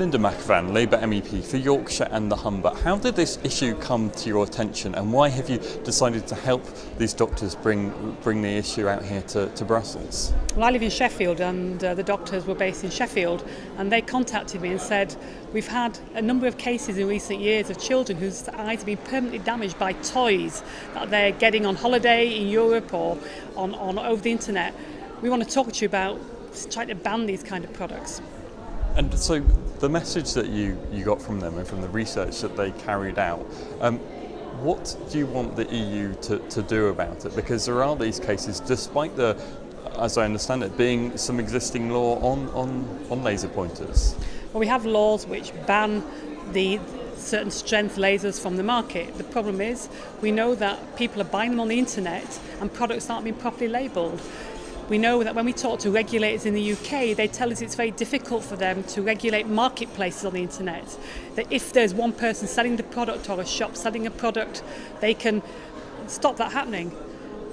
Linda McAvan, Labour MEP for Yorkshire and the Humber. How did this issue come to your attention, and why have you decided to help these doctors bring the issue out here to Brussels? Well, I live in Sheffield, and the doctors were based in Sheffield, and they contacted me and said, we've had a number of cases in recent years of children whose eyes have been permanently damaged by toys that they're getting on holiday in Europe or on over the internet. We want to talk to you about trying to ban these kind of products. And so the message that you got from them and from the research that they carried out, what do you want the EU to do about it? Because there are these cases, despite the, as I understand it, being some existing law on laser pointers. Well, we have laws which ban the certain strength lasers from the market. The problem is we know that people are buying them on the internet and products aren't being properly labelled. We know that when we talk to regulators in the UK, they tell us it's very difficult for them to regulate marketplaces on the internet. That if there's one person selling the product or a shop selling a product, they can stop that happening.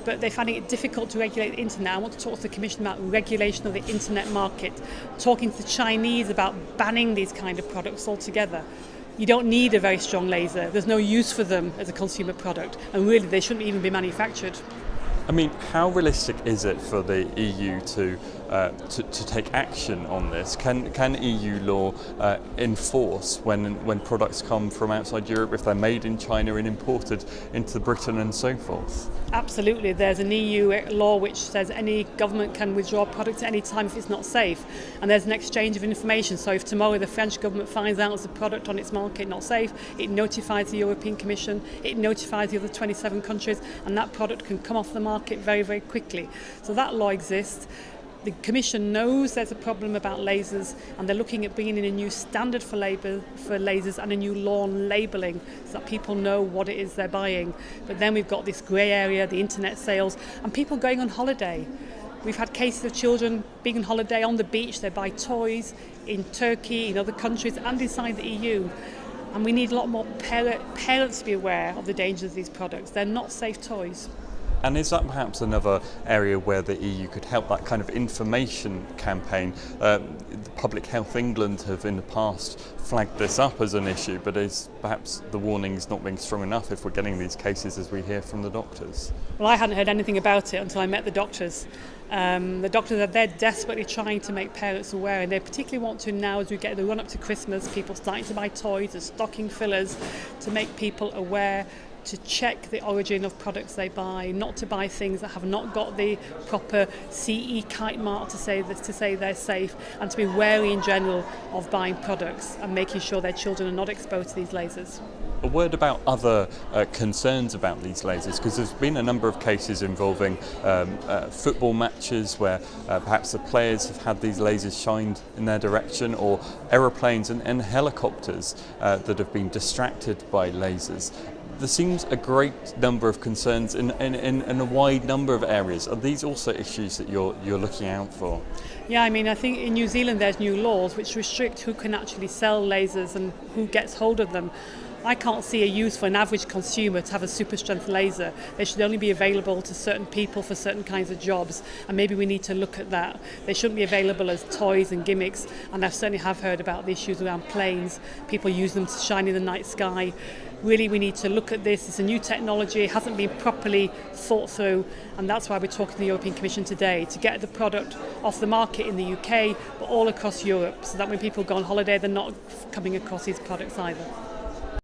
But they're finding it difficult to regulate the internet. I want to talk to the Commission about regulation of the internet market, talking to the Chinese about banning these kind of products altogether. You don't need a very strong laser. There's no use for them as a consumer product, and really they shouldn't even be manufactured. I mean, how realistic is it for the EU to take action on this? Can EU law enforce when products come from outside Europe, if they're made in China and imported into Britain and so forth? Absolutely. There's an EU law which says any government can withdraw products at any time if it's not safe. And there's an exchange of information. So if tomorrow the French government finds out there's a product on its market not safe, it notifies the European Commission, it notifies the other 27 countries, and that product can come off the market very, very quickly. So that law exists. The Commission knows there's a problem about lasers, and they're looking at bringing in a new standard for lasers and a new law on labelling so that people know what it is they're buying. But then we've got this grey area, the internet sales, and people going on holiday. We've had cases of children being on holiday on the beach. They buy toys in Turkey, in other countries, and inside the EU. And we need a lot more parents to be aware of the dangers of these products. They're not safe toys. And is that perhaps another area where the EU could help, that kind of information campaign? Public Health England have in the past flagged this up as an issue, but is perhaps the warnings not being strong enough if we're getting these cases as we hear from the doctors? Well, I hadn't heard anything about it until I met the doctors. The doctors they're desperately trying to make parents aware, and they particularly want to now, as we get the run up to Christmas, people starting to buy toys and stocking fillers, to make people aware, to check the origin of products they buy, not to buy things that have not got the proper CE kite mark to say they're safe, and to be wary in general of buying products and making sure their children are not exposed to these lasers. A word about other concerns about these lasers, because there's been a number of cases involving football matches where perhaps the players have had these lasers shined in their direction, or aeroplanes and helicopters that have been distracted by lasers. There seems a great number of concerns in a wide number of areas. Are these also issues that you're looking out for? Yeah, I mean, I think in New Zealand there's new laws which restrict who can actually sell lasers and who gets hold of them. I can't see a use for an average consumer to have a super strength laser. They should only be available to certain people for certain kinds of jobs, and maybe we need to look at that. They shouldn't be available as toys and gimmicks, and I certainly have heard about the issues around planes. People use them to shine in the night sky. Really, we need to look at this. It's a new technology, it hasn't been properly thought through, and that's why we're talking to the European Commission today, to get the product off the market in the UK, but all across Europe, so that when people go on holiday, they're not coming across these products either.